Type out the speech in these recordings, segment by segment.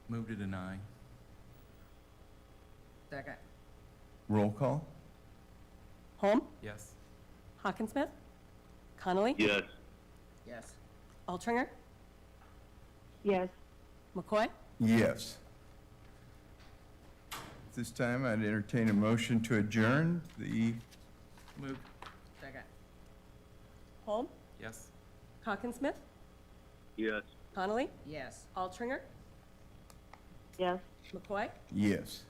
Move to deny. Second. Roll call? Holm, Yes. Hawkinsmith, Connolly, Yes. Yes. Altringer, yes, McCoy, Yes. At this time, I'd entertain a motion to adjourn the, Move. Second. Holm, Yes. Hawkinsmith, Yes. Connolly, Yes. Altringer, yes. McCoy. yes.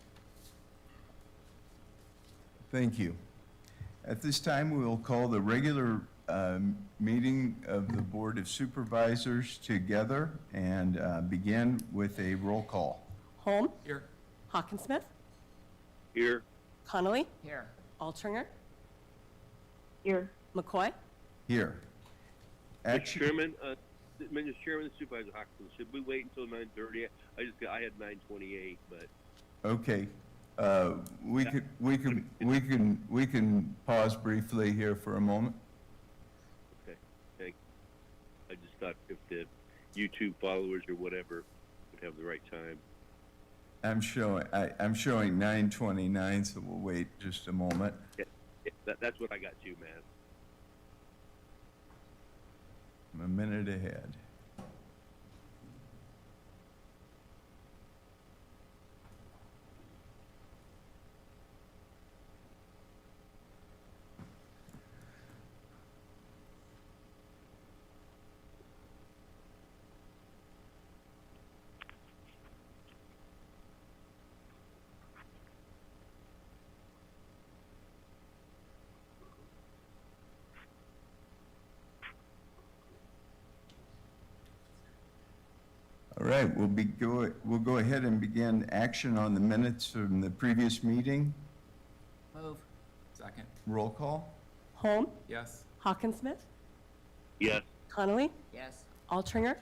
Thank you. At this time, we will call the regular meeting of the Board of Supervisors together and begin with a roll call. Holm, Here. Hawkinsmith, Here. Connolly, Here. Altringer, Here, McCoy. Here. Mr. Action. Chairman, Mr. Chairman, Supervisor Hawkins, should we wait until 9:30? I had 9:28, but Okay, we can pause briefly here for a moment. okay, thank you. I just thought if the YouTube followers or whatever would have the right time. I'm showing 9:29, so we'll wait just a moment. Yeah, that's what I got too, man. I'm a minute ahead. All right, we'll go ahead and begin action on the minutes from the previous meeting. Move. Second. Roll call? Holm, Yes. Hawkinsmith, Yes. Connolly, Yes. Altringer,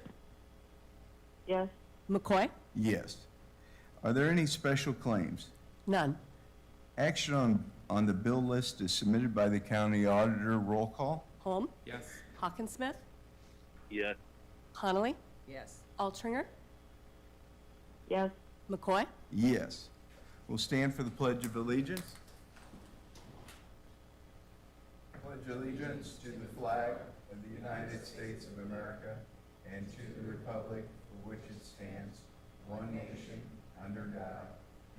yes. McCoy. Yes. Are there any special claims? None. Action on the bill list is submitted by the county auditor. Roll call? Holm, Yes. Hawkinsmith, Yes. Connolly, Yes. Altringer, Yes. McCoy. Yes. We'll stand for the Pledge of Allegiance. Pledge allegiance to the flag of the United States of America and to the republic for which it stands, one nation, under God,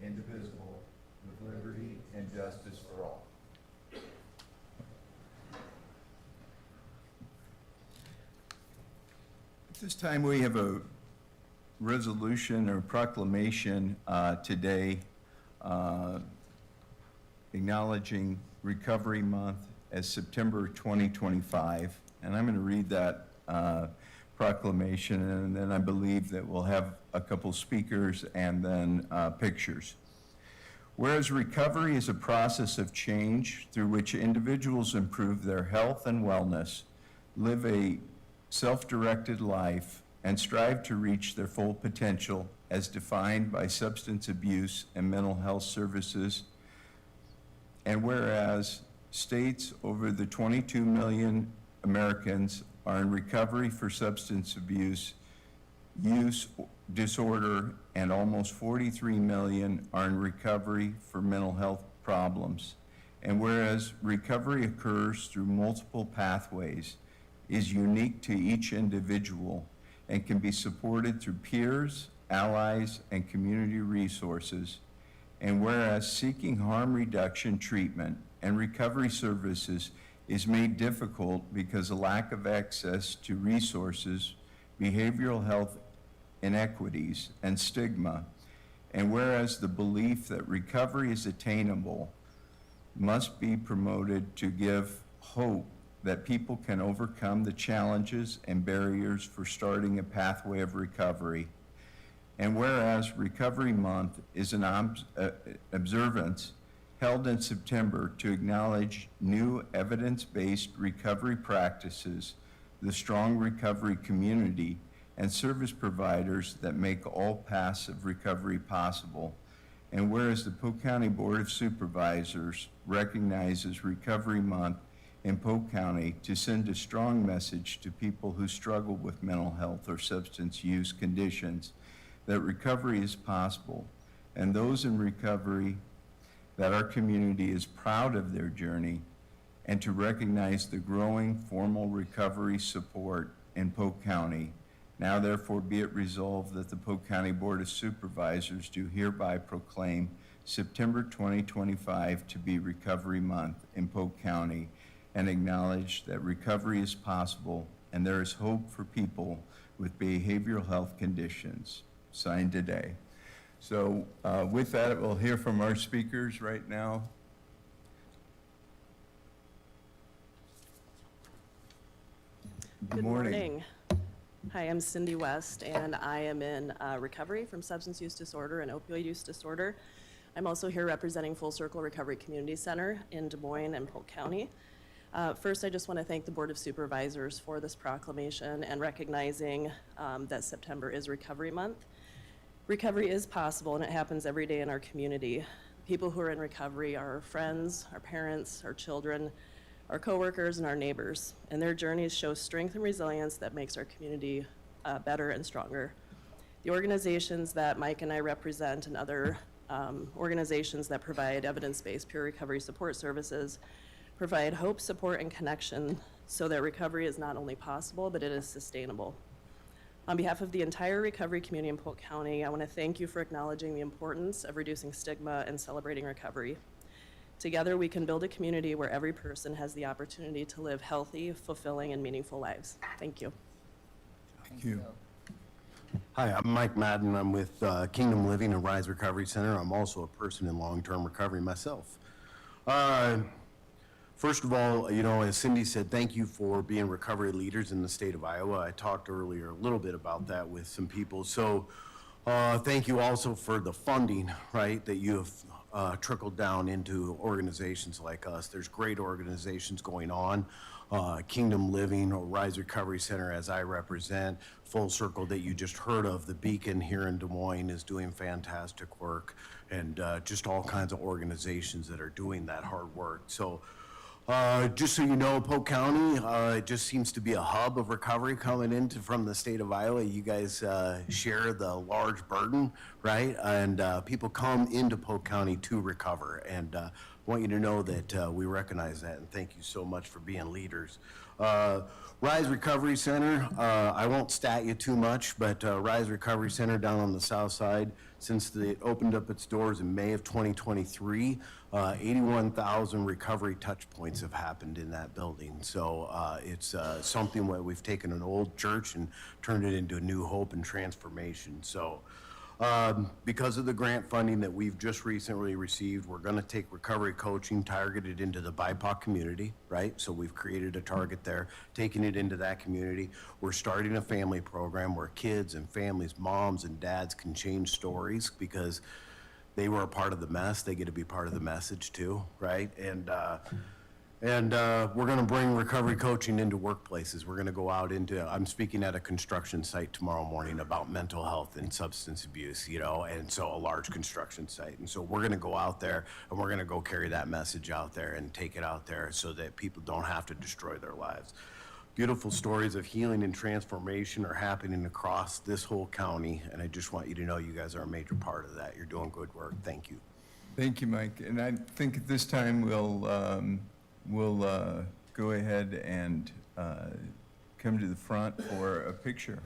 indivisible, with liberty and justice for all. At this time, we have a resolution or proclamation today acknowledging Recovery Month as September 2025. And I'm going to read that proclamation, and then I believe that we'll have a couple speakers and then pictures. Whereas recovery is a process of change through which individuals improve their health and wellness, live a self-directed life, and strive to reach their full potential as defined by substance abuse and mental health services. And whereas states over the 22 million Americans are in recovery for substance abuse use disorder, and almost 43 million are in recovery for mental health problems. And whereas recovery occurs through multiple pathways, is unique to each individual, and can be supported through peers, allies, and community resources. And whereas seeking harm reduction treatment and recovery services is made difficult because of lack of access to resources, behavioral health inequities, and stigma. And whereas the belief that recovery is attainable must be promoted to give hope that people can overcome the challenges and barriers for starting a pathway of recovery. And whereas Recovery Month is an observance held in September to acknowledge new evidence-based recovery practices, the strong recovery community, and service providers that make all paths of recovery possible. And whereas the Polk County Board of Supervisors recognizes Recovery Month in Polk County to send a strong message to people who struggle with mental health or substance use conditions, that recovery is possible, and those in recovery, that our community is proud of their journey, and to recognize the growing formal recovery support in Polk County. Now therefore be it resolved that the Polk County Board of Supervisors do hereby proclaim September 2025 to be Recovery Month in Polk County, and acknowledge that recovery is possible and there is hope for people with behavioral health conditions. Signed today. So with that, we'll hear from our speakers right now. Good morning. Hi, I'm Cindy West, and I am in recovery from substance use disorder and opioid use disorder. I'm also here representing Full Circle Recovery Community Center in Des Moines and Polk County. First, I just want to thank the Board of Supervisors for this proclamation and recognizing that September is Recovery Month. Recovery is possible, and it happens every day in our community. People who are in recovery are our friends, our parents, our children, our coworkers, and our neighbors, and their journeys show strength and resilience that makes our community better and stronger. The organizations that Mike and I represent and other organizations that provide evidence-based peer recovery support services provide hope, support, and connection so that recovery is not only possible, but it is sustainable. On behalf of the entire recovery community in Polk County, I want to thank you for acknowledging the importance of reducing stigma and celebrating recovery. Together, we can build a community where every person has the opportunity to live healthy, fulfilling, and meaningful lives. Thank you. Thank you. Hi, I'm Mike Madden. I'm with Kingdom Living and Rise Recovery Center. I'm also a person in long-term recovery myself. First of all, you know, as Cindy said, thank you for being recovery leaders in the state of Iowa. I talked earlier a little bit about that with some people. So thank you also for the funding, right, that you have trickled down into organizations like us. There's great organizations going on. Kingdom Living or Rise Recovery Center, as I represent, Full Circle that you just heard of, the Beacon here in Des Moines is doing fantastic work, and just all kinds of organizations that are doing that hard work. So just so you know, Polk County, it just seems to be a hub of recovery coming into from the state of Iowa. You guys share the large burden, right? And people come into Polk County to recover. And I want you to know that we recognize that, and thank you so much for being leaders. Rise Recovery Center, I won't stat you too much, but Rise Recovery Center down on the south side, since it opened up its doors in May of 2023, 81,000 recovery touch points have happened in that building. So it's something where we've taken an old church and turned it into a new hope and transformation. So because of the grant funding that we've just recently received, we're going to take recovery coaching targeted into the BIPOC community, right? So we've created a target there, taking it into that community. We're starting a family program where kids and families, moms and dads can change stories because they were a part of the mess. They get to be part of the message too, right? And we're going to bring recovery coaching into workplaces. We're going to go out into, I'm speaking at a construction site tomorrow morning about mental health and substance abuse, you know, and so a large construction site. And so we're going to go out there and we're going to go carry that message out there and take it out there so that people don't have to destroy their lives. Beautiful stories of healing and transformation are happening across this whole county, and I just want you to know you guys are a major part of that. You're doing good work. Thank you. Thank you, Mike. And I think at this time we'll go ahead and come to the front for a picture.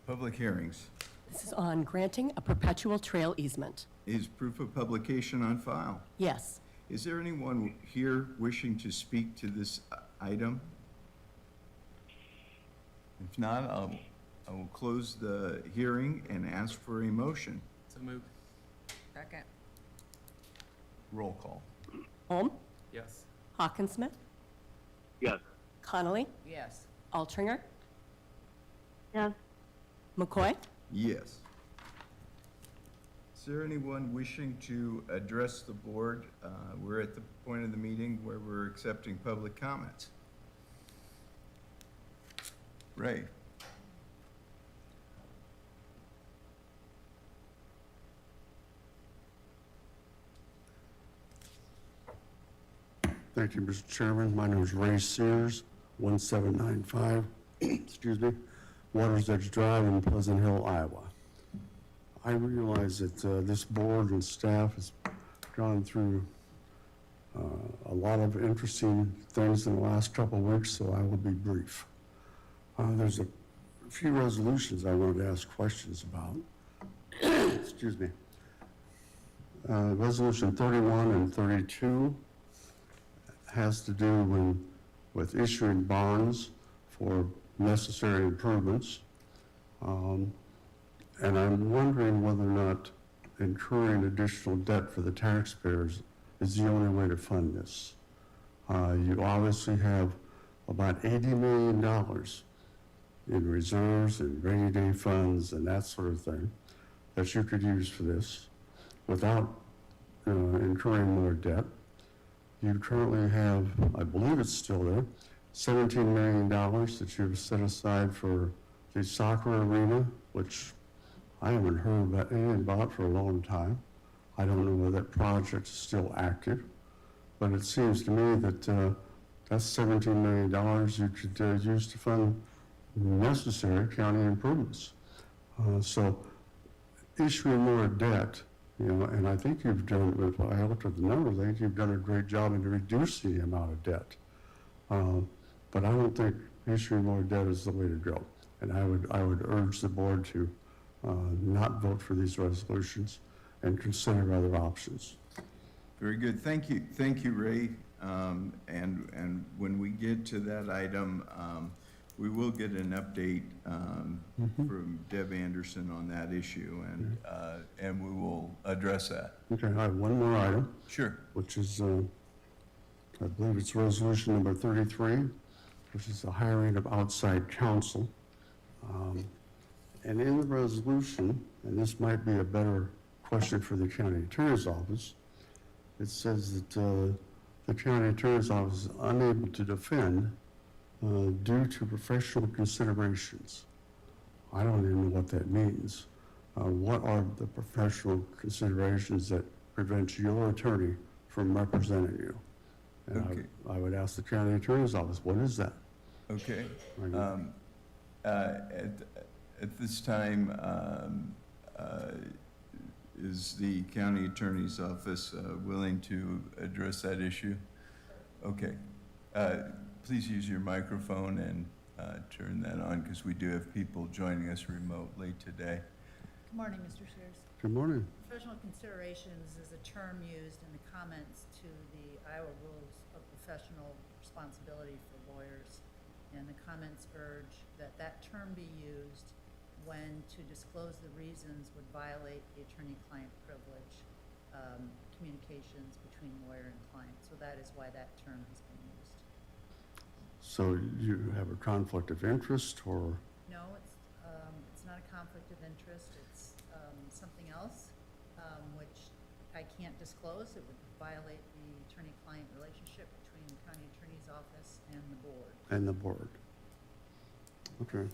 Public hearings. This is on granting a perpetual trail easement. Is proof of publication on file? Yes. Is there anyone here wishing to speak to this item? If not, I will close the hearing and ask for a motion. So moved. Second. Roll call. Holm? Yes. Hawkinsmith? Yes. Connolly? Yes. Altringer? yes, McCoy? Yes. Is there anyone wishing to address the board? We're at the point of the meeting where we're accepting public comments. Ray? Thank you, Mr. Chairman. My name is Ray Sears, 1795, excuse me, Waters Edge Drive in Pleasant Hill, Iowa. I realize that this board and staff has gone through a lot of interesting things in the last couple of weeks, so I will be brief. There's a few resolutions I wanted to ask questions about. Excuse me. Resolution 31 and 32 has to do with issuing bonds for necessary improvements. And I'm wondering whether or not incurring additional debt for the taxpayers is the only way to fund this. You obviously have about $80 million in reserves and rainy day funds and that sort of thing that you could use for this without incurring more debt. You currently have, I believe it's still there, $17 million that you've set aside for the soccer arena, which I haven't heard about anything about for a long time. I don't know whether that project is still active, but it seems to me that that's $17 million you could use to fund necessary county improvements. So issuing more debt, and I think you've done, if I looked at the numbers, I think you've done a great job in reducing the amount of debt. But I don't think issuing more debt is the way to go. And I would urge the board to not vote for these resolutions and consider other options. Very good. Thank you, Ray. And when we get to that item, we will get an update from Deb Anderson on that issue, and we will address that. Okay, I have one more item, Sure. which is, I believe it's resolution number 33, which is the hiring of outside counsel. And in the resolution, and this might be a better question for the county attorney's office, it says that the county attorney's office is unable to defend due to professional considerations. I don't even know what that means. What are the professional considerations that prevent your attorney from representing you? And Okay. I would ask the county attorney's office, what is that? Okay. Right. At this time, is the county attorney's office willing to address that issue? Okay. Please use your microphone and turn that on, because we do have people joining us remotely today. Good morning, Mr. Sears. Good morning. Professional considerations is a term used in the comments to the Iowa Rules of Professional Responsibility for Lawyers. And the comments urge that that term be used when to disclose the reasons would violate the attorney-client privilege communications between lawyer and client. So that is why that term has been used. So you have a conflict of interest, or? No, it's not a conflict of interest. It's something else, which I can't disclose. It would violate the attorney-client relationship between the county attorney's office and the board. And the board. Okay.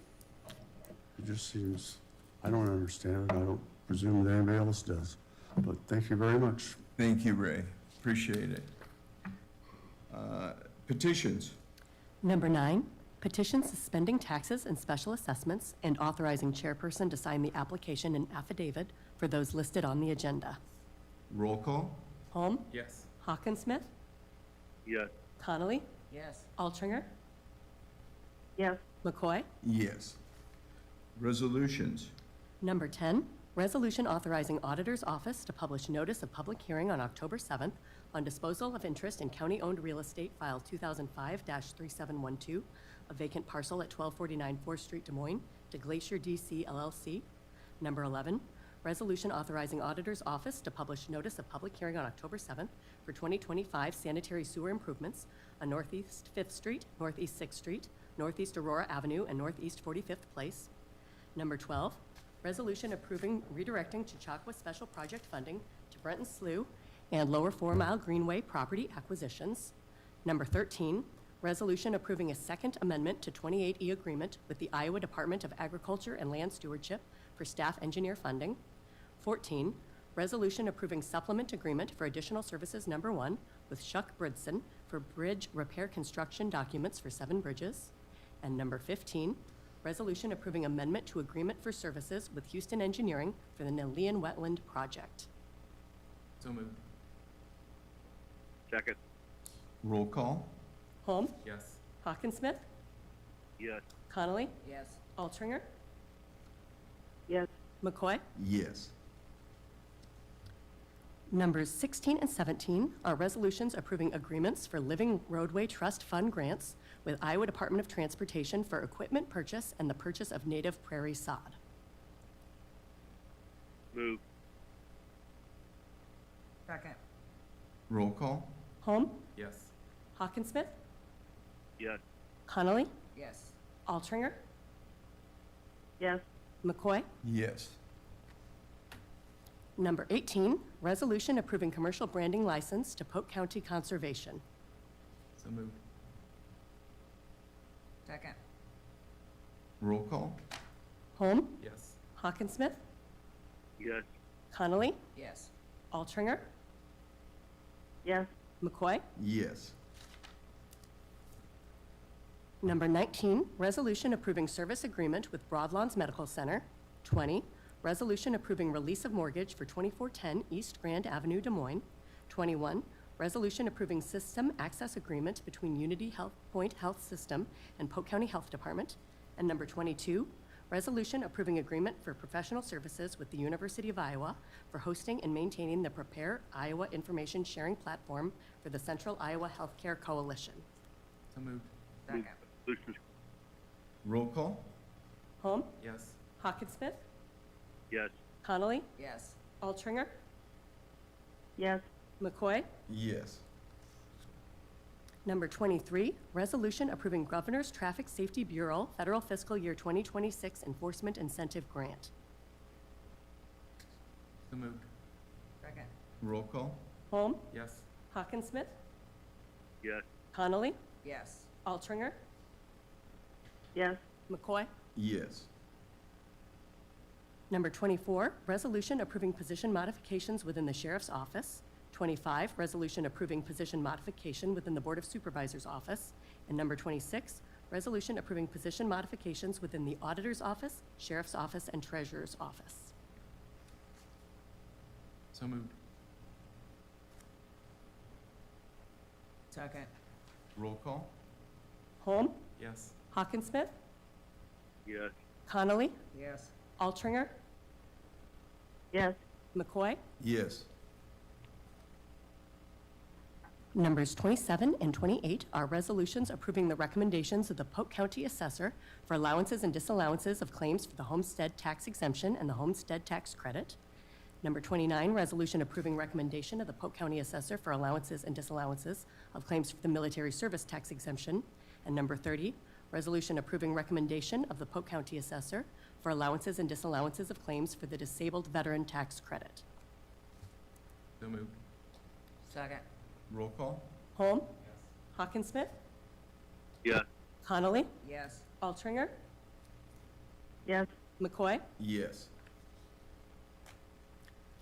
It just seems, I don't understand it. I don't presume that anybody else does. But thank you very much. Thank you, Ray. Appreciate it. Petitions. Number 9, petition suspending taxes and special assessments and authorizing chairperson to sign the application and affidavit for those listed on the agenda. Roll call. Holm? Yes. Hawkinsmith? Yes. Connolly? Yes. Altringer? yes, McCoy? Yes. Resolutions. Number 10, resolution authorizing auditor's office to publish notice of public hearing on October 7th on disposal of interest in county-owned real estate file 2005-3712, a vacant parcel at 1249 4th Street, Des Moines, to Glacier DC LLC. Number 11, resolution authorizing auditor's office to publish notice of public hearing on October 7th for 2025 sanitary sewer improvements on Northeast 5th Street, Northeast 6th Street, Northeast Aurora Avenue, and Northeast 45th Place. Number 12, resolution approving redirecting Chautauqua Special Project funding to Brenton Slough and Lower 4 Mile Greenway property acquisitions. Number 13, resolution approving a second amendment to 28E agreement with the Iowa Department of Agriculture and Land Stewardship for staff engineer funding. 14, resolution approving supplement agreement for additional services number 1 with Shuck Bridson for bridge repair construction documents for 7 bridges. And number 15, resolution approving amendment to agreement for services with Houston Engineering for the Nelean Wetland Project. So moved. Second. Roll call? Holm? Yes. Hawkinsmith? Yes. Connolly? Yes. Altringer? Yes. McCoy? Yes. Numbers 16 and 17 are resolutions approving agreements for Living Roadway Trust Fund grants with Iowa Department of Transportation for equipment purchase and the purchase of native prairie sod. Move. Second. Roll call? Holm? Yes. Hawkinsmith? Yes. Connolly? Yes. Altringer? Yes. McCoy? Yes. Number 18, resolution approving commercial branding license to Polk County Conservation. So moved. Second. Roll call? Holm? Yes. Hawkinsmith? Yes. Connolly? Yes. Altringer? Yes. McCoy? Yes. Number 19, resolution approving service agreement with Broadlawns Medical Center. 20, resolution approving release of mortgage for 2410 East Grand Avenue, Des Moines. 21, resolution approving system access agreement between Unity Health Point Health System and Polk County Health Department. And number 22, resolution approving agreement for professional services with the University of Iowa for hosting and maintaining the Prepare Iowa Information Sharing Platform for the Central Iowa Healthcare Coalition. So moved. Second. Resolution. Roll call? Holm? Yes. Hawkinsmith? Yes. Connolly? Yes. Altringer? Yes. McCoy? Yes. Number 23, resolution approving Governor's Traffic Safety Bureau Federal Fiscal Year 2026 Enforcement Incentive Grant. So moved. Second. Roll call? Holm? Yes. Hawkinsmith? Yes. Connolly? Yes. Altringer? Yes. McCoy? Yes. Number 24, resolution approving position modifications within the Sheriff's Office. 25, resolution approving position modification within the Board of Supervisors Office. And number 26, resolution approving position modifications within the Auditor's Office, Sheriff's Office, and Treasurer's Office. So moved. Second. Roll call? Holm? Yes. Hawkinsmith? Yes. Connolly? Yes. Altringer? Yes. McCoy? Yes. Numbers 27 and 28 are resolutions approving the recommendations of the Polk County Assessor for allowances and disallowances of claims for the homestead tax exemption and the homestead tax credit. Number 29, resolution approving recommendation of the Polk County Assessor for allowances and disallowances of claims for the military service tax exemption. And number 30, resolution approving recommendation of the Polk County Assessor for allowances and disallowances of claims for the disabled veteran tax credit. So moved. Second. Roll call? Holm? Hawkinsmith? Yes. Connolly? Yes. Altringer? Yes. McCoy? Yes.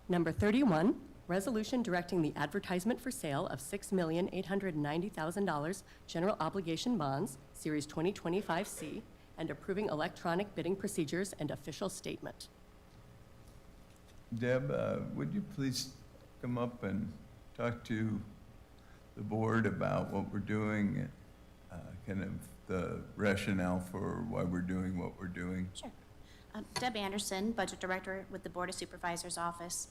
Number 31, resolution directing the advertisement for sale of $6,890,000 general obligation bonds, Series 2025C, and approving electronic bidding procedures and official statement. Deb, would you please come up and talk to the board about what we're doing, kind of the rationale for why we're doing what we're doing? Sure. Deb Anderson, Budget Director with the Board of Supervisors Office.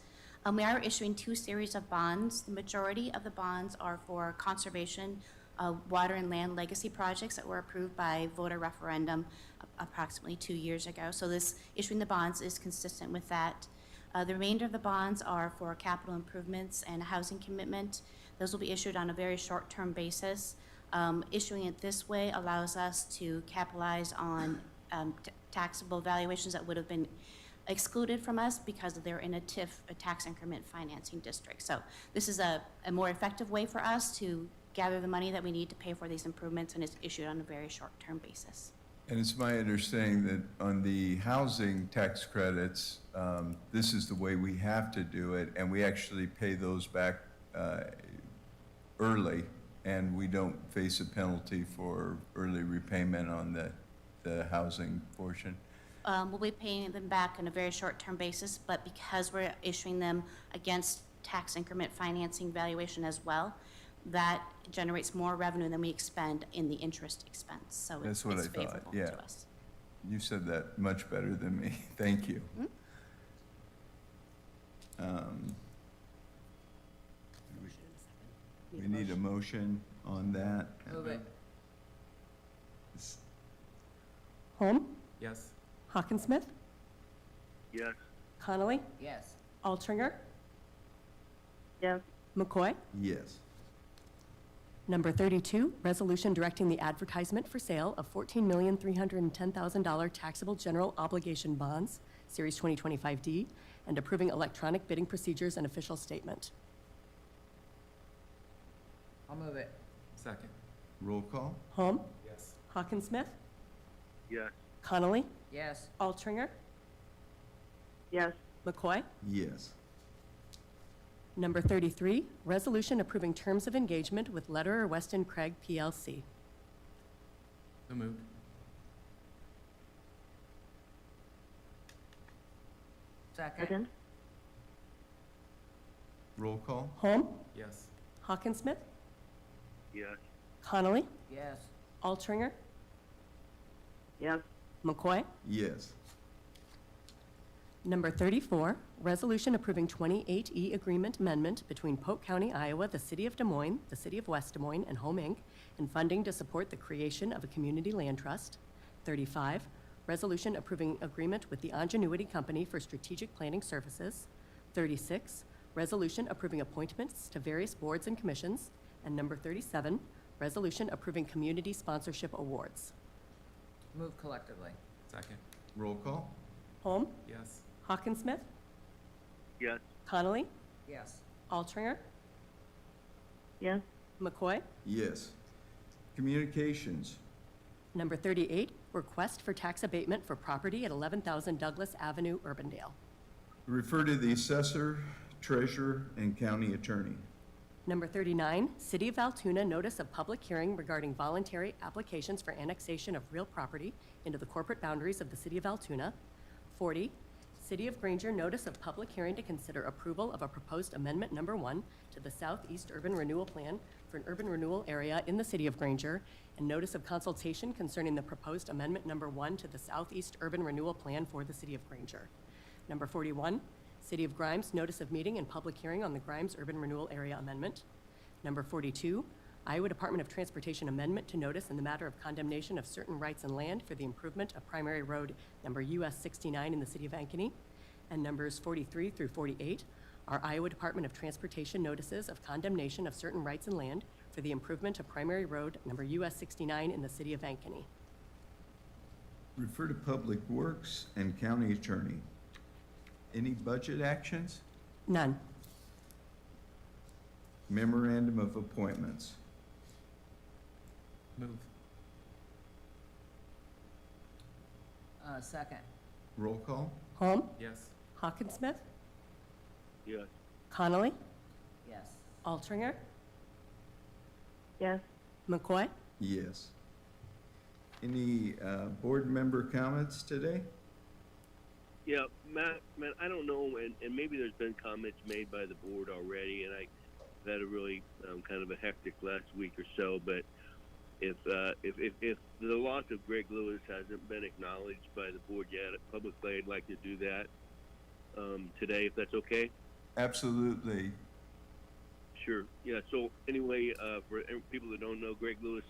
We are issuing 2 series of bonds. The majority of the bonds are for conservation, water and land legacy projects that were approved by voter referendum approximately 2 years ago. So this issuing the bonds is consistent with that. The remainder of the bonds are for capital improvements and a housing commitment. Those will be issued on a very short-term basis. Issuing it this way allows us to capitalize on taxable valuations that would have been excluded from us because they're in a TIF, a tax increment financing district. So this is a more effective way for us to gather the money that we need to pay for these improvements, and it's issued on a very short-term basis. And it's my understanding that on the housing tax credits, this is the way we have to do it, and we actually pay those back early, and we don't face a penalty for early repayment on the housing portion. We'll be paying them back on a very short-term basis, but because we're issuing them against tax increment financing valuation as well, that generates more revenue than we expend in the interest expense. So it's That's what I thought, favorable yeah. to us. You said that much better than me. Thank you. We need a motion on that. Move it. Holm? Yes. Hawkinsmith? Yes. Connolly? Yes. Altringer? yes, McCoy? Yes. Number 32, resolution directing the advertisement for sale of $14,310,000 taxable general obligation bonds, Series 2025D, and approving electronic bidding procedures and official statement. I'll move it. Second. Roll call? Holm? Yes. Hawkinsmith? Yes. Connolly? Yes. Altringer? yes, McCoy? Yes. Number 33, resolution approving terms of engagement with Letterer Weston Craig PLC. So moved. Second. second, Roll call? Holm? Yes. Hawkinsmith? Yes. Connolly? Yes. Altringer? yes, McCoy? Yes. Number 34, resolution approving 28E agreement amendment between Polk County, Iowa, the City of Des Moines, the City of West Des Moines, and Home Inc., and funding to support the creation of a community land trust. 35, resolution approving agreement with the Ingenuity Company for strategic planning services. 36, resolution approving appointments to various boards and commissions. And number 37, resolution approving community sponsorship awards. Move collectively. Second. Roll call? Holm? Yes. Hawkinsmith? Yes. Connolly? Yes. Altringer? yes, McCoy? Yes. Communications? Number 38, request for tax abatement for property at 11,000 Douglas Avenue, Urbandale. Refer to the assessor, treasurer, and county attorney. Number 39, City of Altoona notice of public hearing regarding voluntary applications for annexation of real property into the corporate boundaries of the City of Altoona. 40, City of Granger notice of public hearing to consider approval of a proposed amendment number 1 to the Southeast Urban Renewal Plan for an urban renewal area in the City of Granger, and notice of consultation concerning the proposed amendment number 1 to the Southeast Urban Renewal Plan for the City of Granger. Number 41, City of Grimes notice of meeting and public hearing on the Grimes Urban Renewal Area Amendment. Number 42, Iowa Department of Transportation amendment to notice in the matter of condemnation of certain rights and land for the improvement of primary road number US 69 in the City of Ankeny. And numbers 43 through 48 are Iowa Department of Transportation notices of condemnation of certain rights and land for the improvement of primary road number US 69 in the City of Ankeny. Refer to Public Works and county attorney. Any budget actions? None. Memorandum of appointments. Move. Second. Roll call? Holm? Yes. Hawkinsmith? Yes. Connolly? Yes. Altringer? yes, McCoy? Yes. Any board member comments today? Yeah, Matt, I don't know, and maybe there's been comments made by the board already, and I've had a really kind of a hectic last week or so, but if the loss of Greg Lewis hasn't been acknowledged by the board yet publicly, I'd like to do that today, if that's okay. Absolutely. Sure. Yeah. So anyway, for people that don't know, Greg Lewis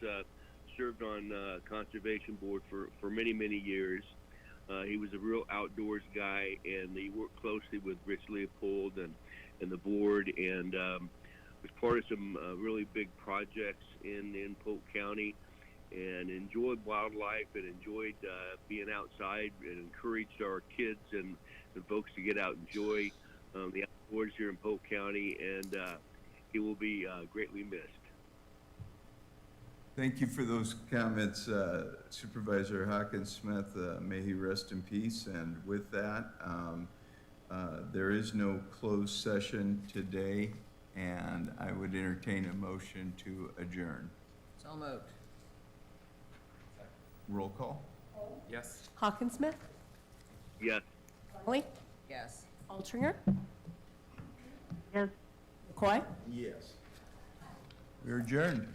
served on conservation board for many years. He was a real outdoors guy, and he worked closely with Rich Leopold and the board, and was part of some really big projects in Polk County, and enjoyed wildlife and enjoyed being outside, and encouraged our kids and folks to get out and enjoy the outdoors here in Polk County, and he will be greatly missed. Thank you for those comments, Supervisor Hawkins-Smith. May he rest in peace. And with that, there is no closed session today, and I would entertain a motion to adjourn. So moved. Roll call? Yes. Hawkins-Smith, Yes. Donnelly, Yes. Altringer, Yes. McCoy. Yes. We're adjourned.